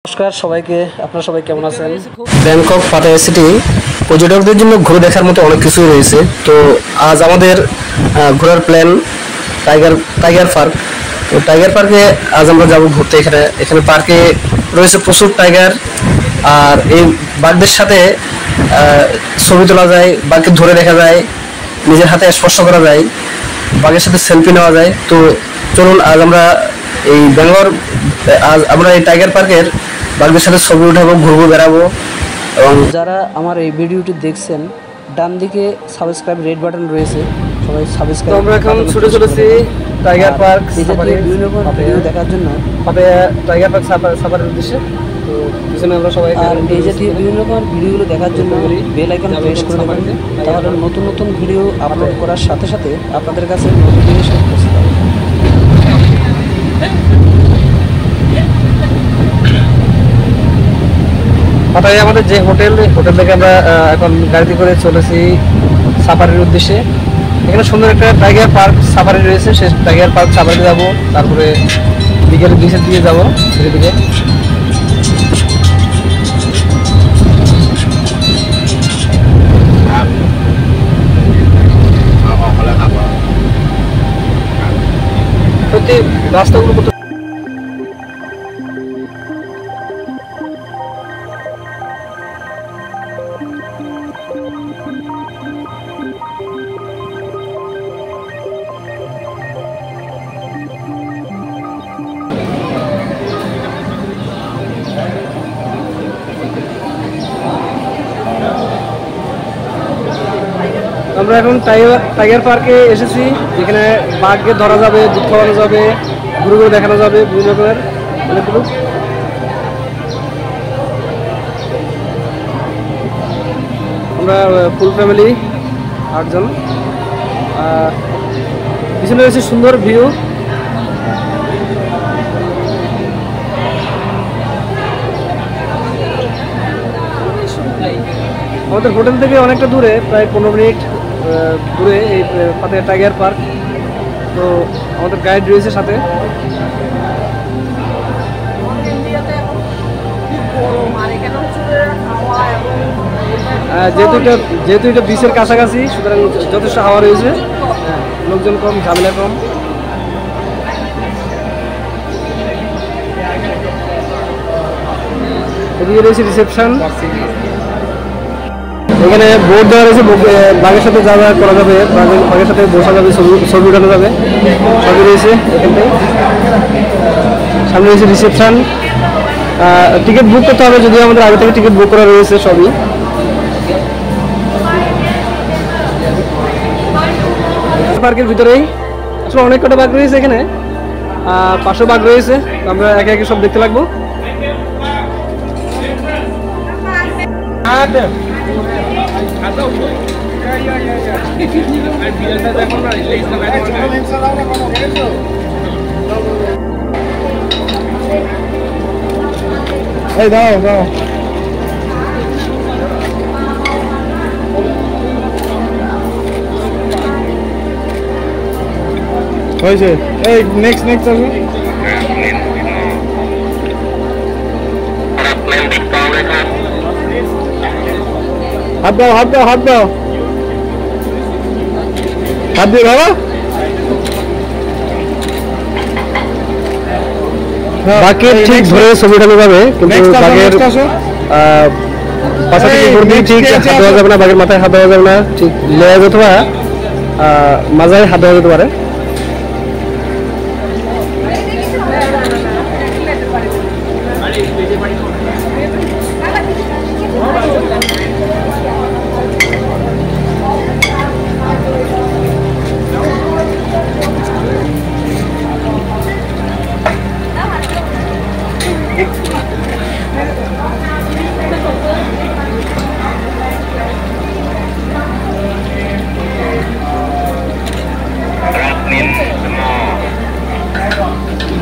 নমস্কার সবাইকে, আপনারা সবাই কেমন আছেন? ব্যাংকক পাটায়া সিটি পর্যটকদের জন্য ঘুরে দেখার মতো অনেক কিছুই রয়েছে। তো আজ আমাদের ঘোরার প্ল্যান টাইগার পার্ক। তো টাইগার পার্কে আজ আমরা যাব ঘুরতে। এখানে পার্কে রয়েছে প্রচুর টাইগার, আর এই বাঘদের সাথে ছবি তোলা যায়, বাঘকে ধরে দেখা যায়, নিজের হাতে স্পর্শ করা যায়, বাঘের সাথে সেলফি নেওয়া যায়। তো চলুন আজ আমরা এই টাইগার পার্কের বাঘদের সাথে ছবি উঠাবো, ঘুরবো, বেড়াবো। এবং যারা আমার এই ভিডিওটি দেখছেন, ডান দিকে সাবস্ক্রাইব রেড বাটন রয়েছে, সবাই সাবস্ক্রাইব। আমরা এখন ছুটে চলেছি টাইগার পার্ক বিভিন্ন ভিডিও দেখার জন্য, টাইগার পার্ক সাফারির উদ্দেশ্যে। তো পিছনে আমরা সবাই আর এই জাতীয় বিভিন্ন রকম ভিডিওগুলো দেখার জন্য বেল আইকন প্রেস করে দেবেন, তাহলে নতুন নতুন ভিডিও আপলোড করার সাথে সাথে আপনাদের কাছে নোটিফিকেশন পৌঁছে যাবে। পাটায়ায় আমাদের যে হোটেল থেকে আমরা এখন গাড়িতে করে চলেছি সাফারির উদ্দেশ্যে। এখানে সুন্দর একটা টাইগার পার্ক সাফারি রয়েছে, সেই টাইগার পার্ক সাফারি যাবো, তারপরে বিকেলের বিচের দিকে যাবো সেদিকে। সত্যি রাস্তাগুলো কত আমরা এখন টাইগার পার্কে এসেছি, যেখানে বাঘকে ধরা যাবে, দুধ খাওয়ানো যাবে, ঘুরে ঘুরে দেখানো যাবে বিভিন্ন রকমের অনেকগুলো। আমরা ফুল ফ্যামিলি 8 জন। পিছনে রয়েছে সুন্দর ভিউ। আমাদের হোটেল থেকে অনেকটা দূরে, প্রায় 15 মিনিট দূরে এই পাটায়া টাইগার পার্ক। তো আমাদের গাইড রয়েছে সাথে। যেহেতু এটা বিচের কাছাকাছি, সুতরাং যথেষ্ট হাওয়া রয়েছে, লোকজন কম, ঝামেলা কম। এদিকে রয়েছে রিসেপশন। এখানে বোর্ড দেওয়া রয়েছে, বাঘের সাথে যা যা করা যাবে, বাঘের সাথে বসা যাবে, ছবি উঠানো যাবে, সবই রয়েছে এখানটাই। সামনে রয়েছে রিসেপশন। টিকিট বুক করতে হবে, যদিও আমাদের আগে থেকে টিকিট বুক করা রয়েছে সবই। পার্কের ভিতরেই আসলে অনেক কটা বাঘ রয়েছে, এখানে 500 বাঘ রয়েছে। আমরা একে একে সব দেখতে লাগবো। এই দাও দাও, হয়েছে। এই নেক্সট আসবে। হাত দাও হাত দাও হাত দাও, হাত দিয়ে বাবা। বাকি ঠিক ধরে ছবি উঠানো যাবে, কিন্তু বাঘের পাশা থেকে ঘুরবি, ঠিক হাত দেওয়া যাবে না, বাঘের মাথায় হাত দেওয়া যাবে না, ঠিক লেজ অথবা মাজায় হাত দেওয়া যেতে পারে।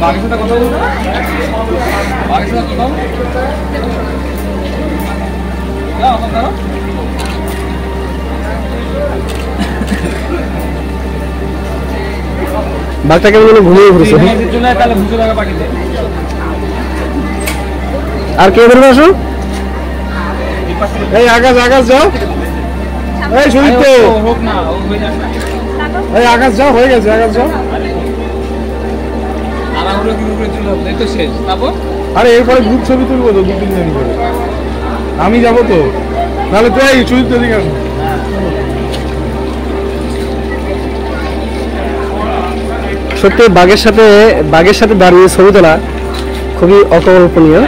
বাঘের সাথে কথা বলবো, বাঘের সাথে কথা বলবো। বাঘটাকে ঘুমিয়ে ঘুরেছে। আর কে ধরবে আসো? এই আকাশ আকাশ যাও, এই সুদীপ্ত, এই আকাশ যাও, হয়ে গেছে আকাশ যাও। আরে এরপরে গ্রুপ ছবি তুলবো তো 2-3 দিন করে, আমি যাবো তো, নাহলে তো এই সুদীপ্ত দিকে আসো। সত্যি বাঘের সাথে দাঁড়িয়ে ছবি তোলা খুবই অকল্পনীয়।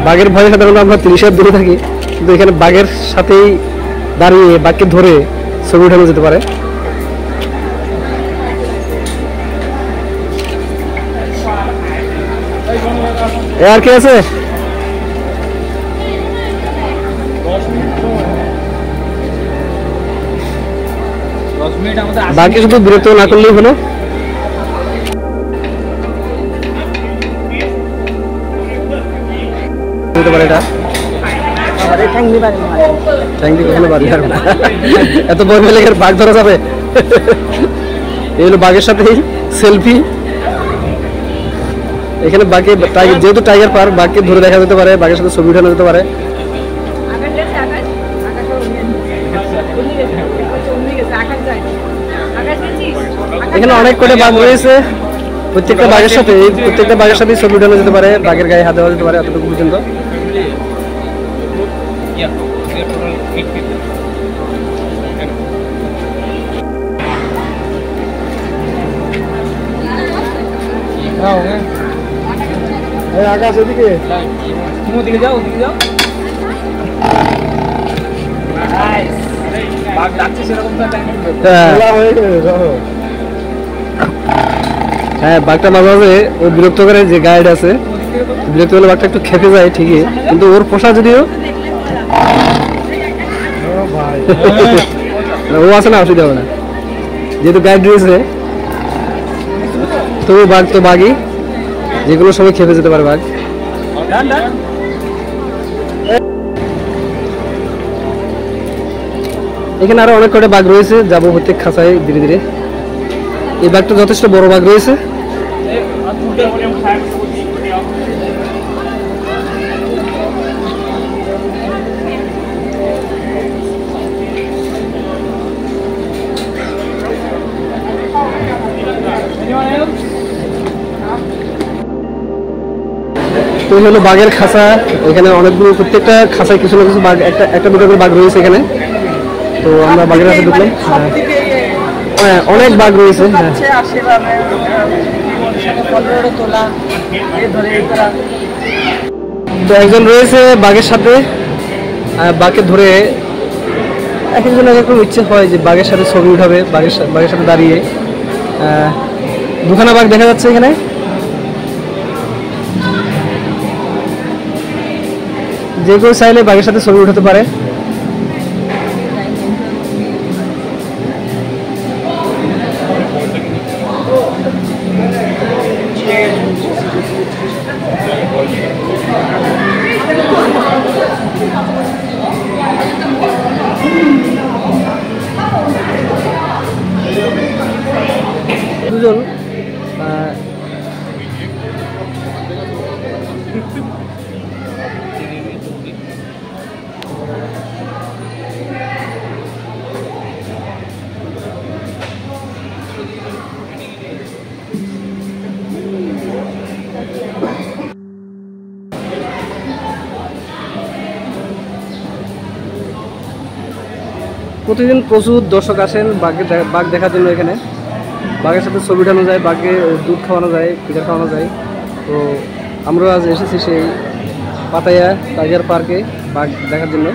বাঘের ভয়ে সাধারণত আমরা 30 হাত দূরে থাকি, কিন্তু এখানে বাঘের সাথেই দাঁড়িয়ে বাঘকে ধরে ছবি উঠানো যেতে পারে। আর কি আছে? বাঘকে শুধু বিরক্ত না করলেই হলো। এটা এত বড় এলাকার বাঘ ধরা যাবে? এই হলো বাঘের সাথে সেলফি। এখানে বাঘে যেহেতু টাইগার পার্ক, বাঘকে ধরে দেখা যেতে পারে, বাঘের সাথে ছবি উঠানো যেতে পারে। এখানে অনেক কটা বাঘ রয়েছে, প্রত্যেকটা বাঘের সাথে ছবি উঠানো যেতে পারে, বাঘের গায়ে হাত দেওয়া যেতে পারে এতটুকু পর্যন্ত। এই আকাশ এদিকে, ওদিকে যাও, ওদিকে যাও। বাঘ ডাকছে সেরকম তো টাইম হয়ে গেছে, যাও। হ্যাঁ, বাঘটা মাঝে মাঝে ওই বিরক্ত করে, যে গাইড আছে বিরক্ত হলে বাঘটা একটু খেপে যায় ঠিকই, কিন্তু ওর পোষা যদিও ও আছে না, অসুবিধা হবে না, যেহেতু গাইড রয়েছে। তবু বাঘ তো বাঘই, যে কোনো সময় খেপে যেতে পারে বাঘ। এখানে আরো অনেক কটা বাঘ রয়েছে, যাবো প্রত্যেক খাঁচায় ধীরে ধীরে। এই বাঘটা যথেষ্ট বড় বাঘ রয়েছে। তো হলো বাঘের খাঁচা, এখানে অনেকগুলো, প্রত্যেকটা খাঁচায় কিছু না কিছু বাঘ, একটা দুটো করে বাঘ রয়েছে এখানে। তো আমরা বাঘের কাছে ঢুকলাম। হ্যাঁ, অনেক বাঘ রয়েছে। তো একজন রয়েছে বাঘের সাথে, বাঘকে ধরে এক একজন এক রকম ইচ্ছে হয় যে বাঘের সাথে ছবি উঠাবে, বাঘের সাথে দাঁড়িয়ে। দুখানা বাঘ দেখা যাচ্ছে এখানে। যে কেউ চাইলে বাঘের সাথে ছবি উঠাতে পারে। দুজন প্রতিদিন প্রচুর দর্শক আসেন বাঘ দেখার জন্য। এখানে বাঘের সাথে ছবি উঠানো যায়, বাঘকে দুধ খাওয়ানো যায়, পিঠা খাওয়ানো যায়। তো আমরা আজ এসেছি সেই পাতায়া টাইগার পার্কে বাঘ দেখার জন্য।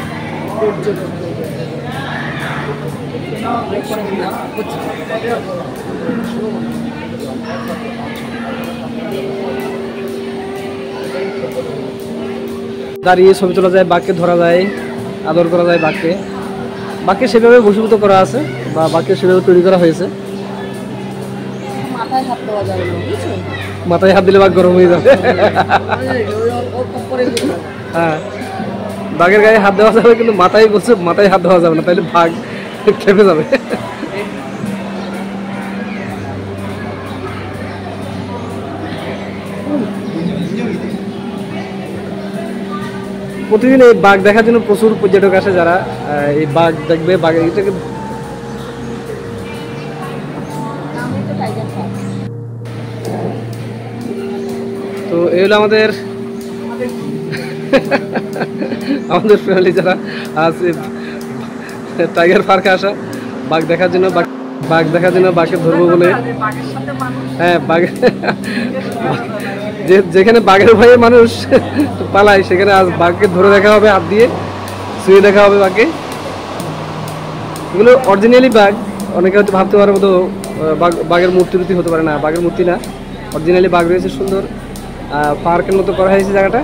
দাঁড়িয়ে ছবি তোলা যায়, বাঘকে ধরা যায়, আদর করা যায়। বাঘকে সেভাবে বশীভূত করা আছে, বা বাঘকে সেভাবে তৈরি করা হয়েছে। মাথায় হাত দিলে বাঘ গরম হয়ে যাবে। হ্যাঁ, বাঘের গায়ে হাত দেওয়া যাবে, কিন্তু মাথায় হাত দেওয়া যাবে না, তাহলে বাঘ খেপে যাবে। প্রতিদিন এই বাঘ দেখার জন্য প্রচুর পর্যটক আসে, যারা এই বাঘ দেখবে। বাঘ এটাকে তো এই হলো আমাদের ফ্যামিলি যারা আছে টাইগার পার্কে আসা বাঘ দেখার জন্য। বাঘ দেখার জন্য বাঘকে ধরবো বলে, হ্যাঁ বাঘ যেখানে বাঘের ভয়ে মানুষ পালায় সেখানে আজ বাঘকে ধরে দেখা হবে, হাত দিয়ে শুয়ে দেখা হবে বাঘকে। এগুলো অরিজিনালি বাঘ, অনেকে হয়তো ভাবতে পারার মতো বাঘের মূর্তি হতে পারে না, বাঘের মূর্তি না, অরিজিনালি বাঘ রয়েছে। সুন্দর পার্কের মতো করা হয়েছে জায়গাটা।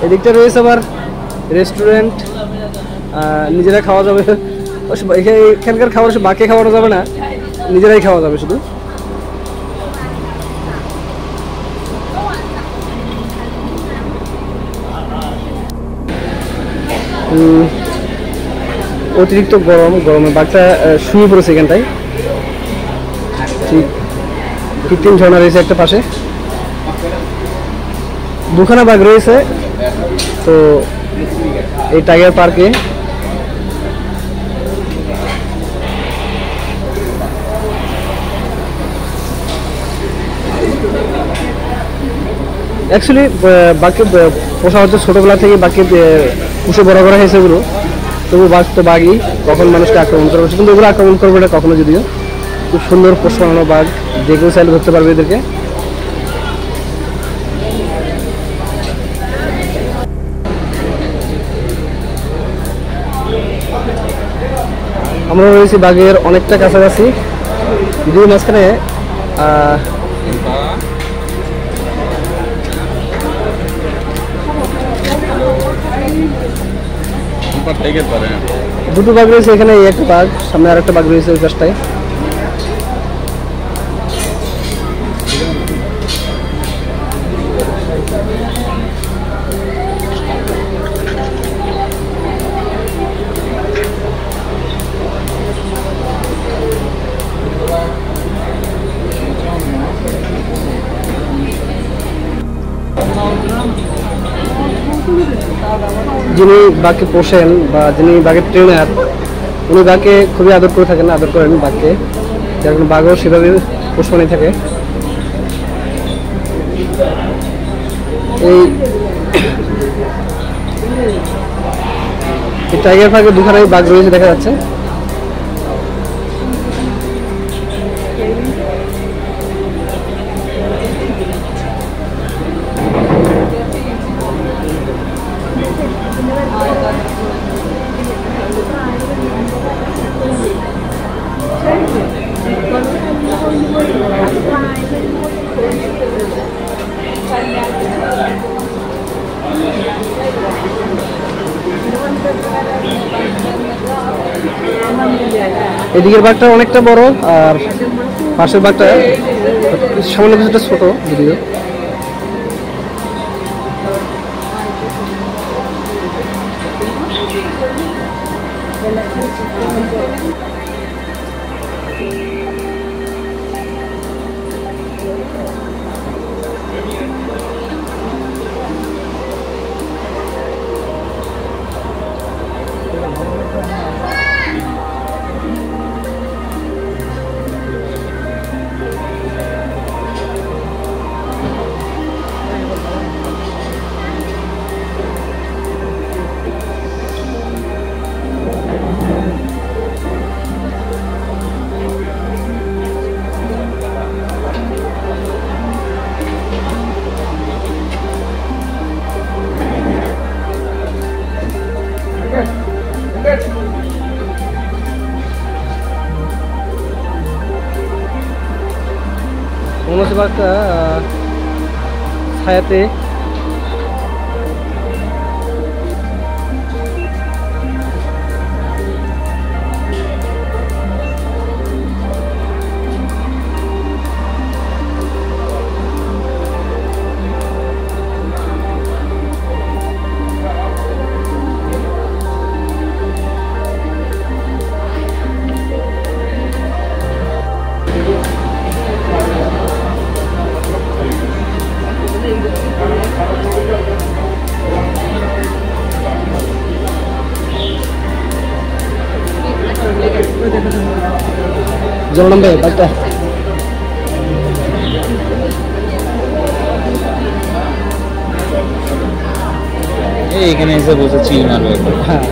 এদিকটা রয়েছে আবার রেস্টুরেন্ট, নিজেরা খাওয়া যাবে। এখানকার খাবার বাকি খাওয়ানো যাবে না, নিজেরাই খাওয়া যাবে শুধু। অতিরিক্ত গরমে বাচ্চা শুয়ে পড়েছে এখানটায়। ঠিক কৃত্রিম ঝর্ণা রয়েছে একটা পাশে, দুখানা বাঘ রয়েছে। তো এই টাইগার পার্কে অ্যাকচুয়ালি বাঘকে পোষা হচ্ছে ছোটবেলা থেকে, বাঘকে পুষে বড় করা হয়েছে এগুলো। তবু বাঘ তো বাঘই, কখন মানুষকে আক্রমণ করবে, কিন্তু এগুলো আক্রমণ করবে না কখনো। যদিও খুব সুন্দর পোষ বানানো বাঘ, যে কেউ চাইলে ধরতে পারবে এদেরকে। আমরা রয়েছি বাঘের অনেকটা কাছাকাছি, যদিও মাঝখানে দুটো বাঘ রয়েছে এখানে। এই একটা বাঘ, সামনে আর একটা বাঘ রয়েছে ওই পাশটায়। যিনি বাঘকে পোষেন বা যিনি বাঘের ট্রেনার, উনি বাঘকে খুবই আদর করে থাকেন, আদর করেন বাঘকে, যার কোনো বাঘও সেভাবে পোষমানি থাকে। এই টাইগার পার্কে দুখানাই বাঘ রয়েছে দেখা যাচ্ছে। এদিকের বাঘটা অনেকটা বড়, আর পাশের বাঘটা সামান্য কিছুটা ছোট যদিও। মনে হচ্ছে বাঘটা ছায়াতে জল নামবে বাঘটা। এখানে এসে বসে চিল মারবে। হ্যাঁ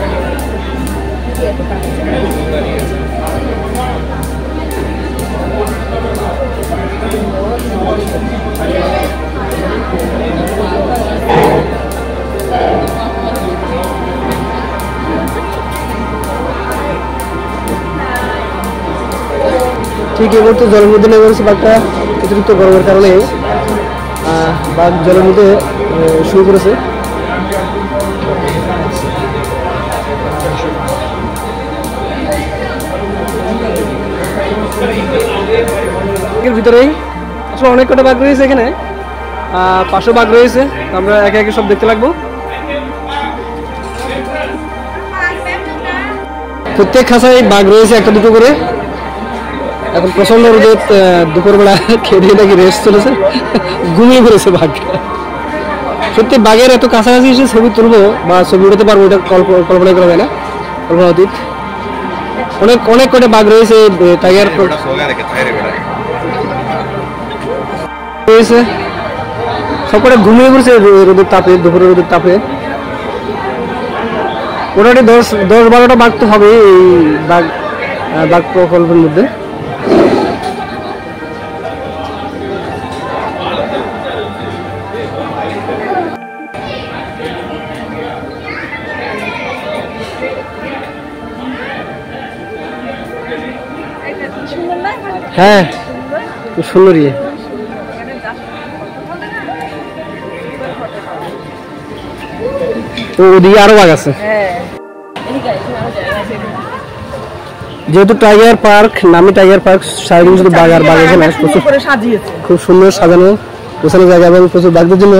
ঠিক এই মুহূর্তে জলের মধ্যে নেমে গেছে বাঘটা। অতিরিক্ত গরমের কারণে বাঘ জলের মধ্যে শুয়ে পড়েছে। এর ভিতরেই আসলে অনেক কটা বাঘ রয়েছে এখানে, 500 বাঘ রয়েছে। আমরা একে একে সব দেখতে লাগবো। প্রত্যেক খাঁচায় বাঘ রয়েছে একটা দুটো করে। এখন প্রচন্ড রোদে দুপুরবেলা খেয়ে দিয়ে নাকি রেস্ট চলেছে, ঘুমিয়ে পড়েছে বাঘ। সত্যি বাঘের এত কাছাকাছি এসে ছবি তুলবো বা ছবি উঠাতে পারবো এটা কল্পনা করা যায় না, কল্পনা অতীত। অনেক অনেক কটা বাঘ রয়েছে। টাইগার রয়েছে, সবকটা ঘুমিয়ে পড়েছে রোদের তাপে, দুপুরে রোদের তাপে। মোটামুটি 10-12টা বাঘ তো হবে এই বাঘ প্রকল্পের মধ্যে। হ্যাঁ খুব সুন্দর। ইয়ে তো ওদিকে আরো বাঘ আছে। যেহেতু টাইগার পার্ক, নামি টাইগার পার্ক, সারাদিন শুধু বাঘ আর বাঘ এখানে খুব সুন্দর সাজানো গোছানো জায়গা এবং প্রচুর বাঘদের জন্য।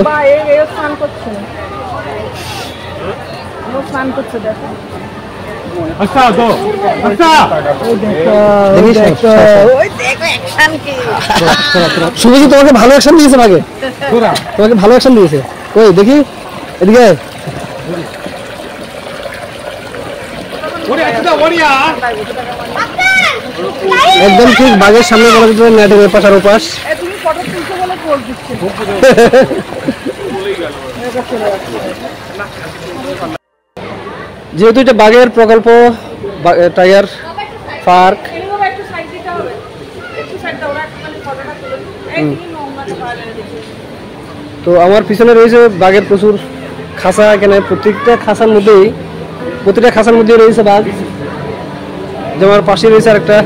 শুভজি তোমাকে ভালো অ্যাকশন দিয়েছে বাঘে, তোমাকে ভালো অ্যাকশন দিয়েছে। ওই দেখি এদিকে একদম ঠিক বাঘের সামনে বলা যেতে পারে নেটের এপাশ আর ওপাশ। যেহেতু এটা বাঘের প্রকল্প, টাইগার পার্ক, তো আমার পিছনে রয়েছে বাঘের প্রচুর খাঁচা। এখানে প্রতিটা খাঁচার মধ্যেই রয়েছে বাঘ। যেমন আমার পাশে রয়েছে আরেকটা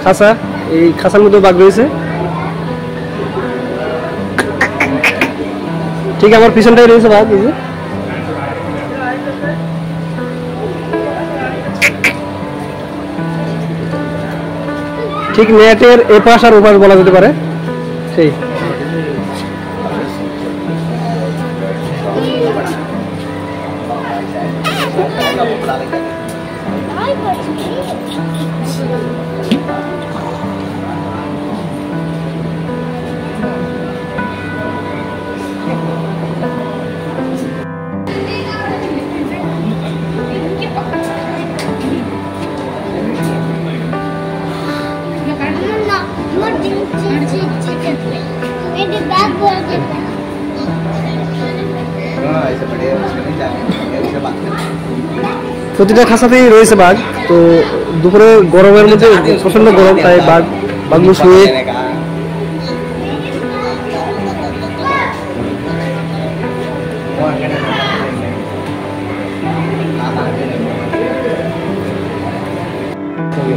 খাঁচা, এই খাঁচার মধ্যে বাঘ রয়েছে। ঠিক আমার পিছনটাই রয়েছে বাঘ। এই যে ঠিক নেটের এপাশ আর ওপাশ বলা যেতে পারে সেই। প্রতিটা খাঁচাতেই রয়েছে বাঘ। তো দুপুরে গরমের মধ্যে প্রচন্ড গরম, তাই বাঘগুলো শুয়ে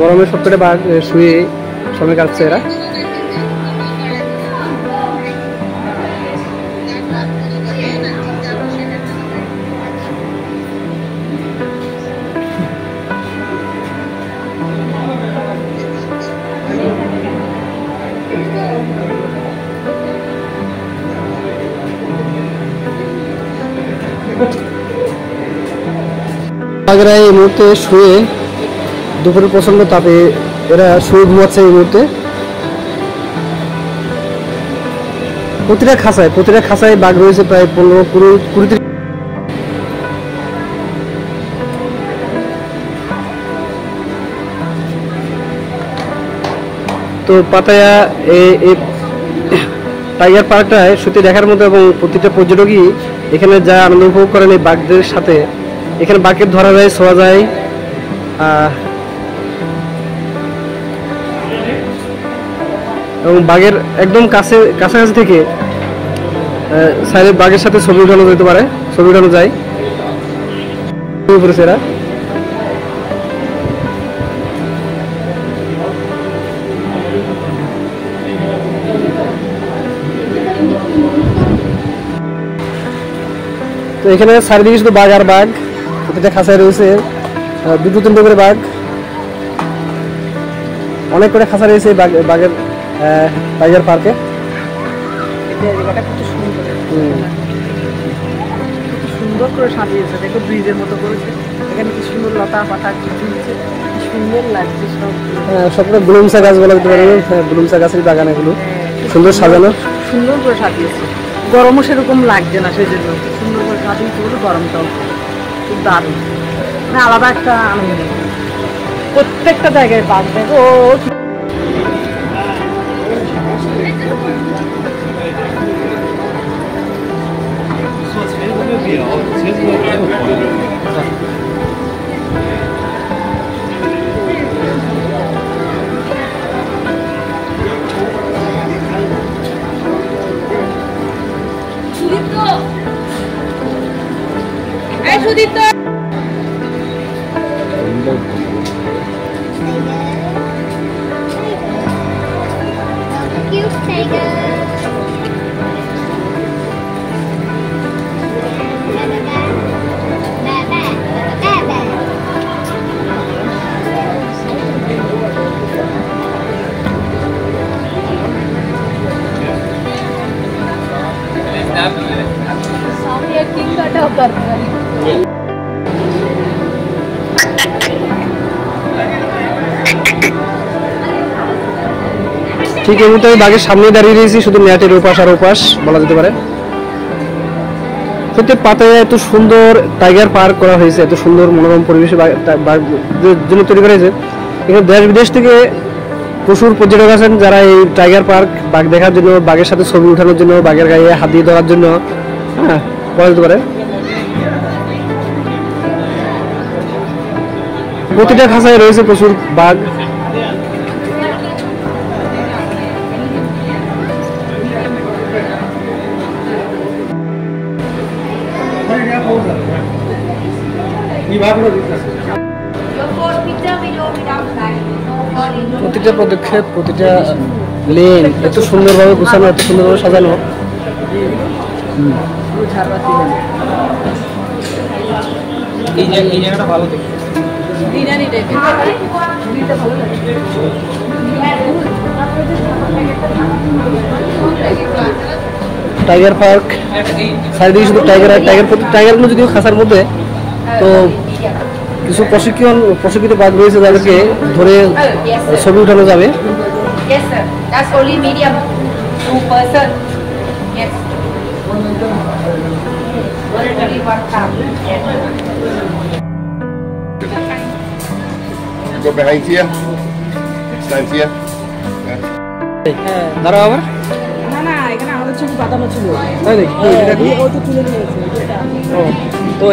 গরমের সবকটা বাঘ শুয়ে সময় কাটছে এরা। বাঘেরা এই মুহূর্তে শুয়ে, দুপুরে প্রচন্ড তাপে এরা শুয়ে ঘুমাচ্ছে এই মুহূর্তে। প্রতিটা খাঁচায় বাঘ রয়েছে প্রায় 15-20। তো পাতায়া এই টাইগার পার্কটায় সত্যি দেখার মতো, এবং প্রতিটা পর্যটকই এখানে যা আনন্দ উপভোগ করেন এই বাঘদের সাথে। এখানে বাঘের ধরা যায়, ছোঁয়া যায়, এবং বাঘের একদম কাছাকাছি থেকে সাইডে বাঘের সাথে ছবি উঠানো যেতে পারে, ছবি উঠানো যায়। পড়েছে এরা। তো এখানে চারিদিকে শুধু বাঘ আর বাঘ, প্রতিটা খাঁচায় রয়েছে 2-3 করে বাঘ, অনেক করে খাঁচা রয়েছে বাঘের টাইগার পার্কে। সুন্দর করে সাজিয়েছে, দেখো ব্রিজের মতো করেছে, এখানে কি সুন্দর লতা পাতা ঝুলছে, কি সুন্দর লাগছে সব। সবগুলো ব্লুমসা গাছ বলা যেতে পারে, ব্লুমসা গাছের বাগান এগুলো, সুন্দর সাজানো, সুন্দর করে সাজিয়েছে। গরমও সেরকম লাগছে না, সেই জন্য সুন্দর করে সাজিয়েছে বলে গরমটাও খুব দারুণ, মানে আলাদা একটা আনন্দ। প্রত্যেকটা জায়গায় বাঘ দেখো। Cute tiger. ঠিক এই মুহূর্তে আমি বাঘের সামনে দাঁড়িয়ে রয়েছি, শুধু নেটের ওপাশ আর ওপাশ বলা যেতে পারে। সত্যি পাতায় এত সুন্দর টাইগার পার্ক করা হয়েছে, এত সুন্দর মনোরম পরিবেশে বাঘদের জন্য তৈরি করা হয়েছে। এখানে দেশ বিদেশ থেকে প্রচুর পর্যটক আছেন যারা এই টাইগার পার্ক বাঘ দেখার জন্য, বাঘের সাথে ছবি ওঠানোর জন্য, বাঘের গায়ে হাত দিয়ে ধরার জন্য, হ্যাঁ বলা যেতে পারে। প্রতিটা খাঁচায় রয়েছে প্রচুর বাঘ। প্রতিটা পদক্ষেপ, প্রতিটা লেন এত সুন্দরভাবে গোছানো, এত সুন্দরভাবে সাজানো। এই জায়গাটা ভালো দেখতে। টাইগার পার্ক চারিদিকে শুধু টাইগারগুলো যদিও খাঁচার মধ্যে, তো কিছু প্রশিক্ষিত বাঘ রয়েছে যাদেরকে ধরে ছবি উঠানো যাবে। Yes, sir. That's only medium 2 person. Yes. Only 1 cup. Yes. Go behind here. Stand here. দাঁড়াও আবার, না না, এখানে আমাদের ছবি পাতানো ছিল, তাই নাকি? ও তো তুলে নিয়েছে। তো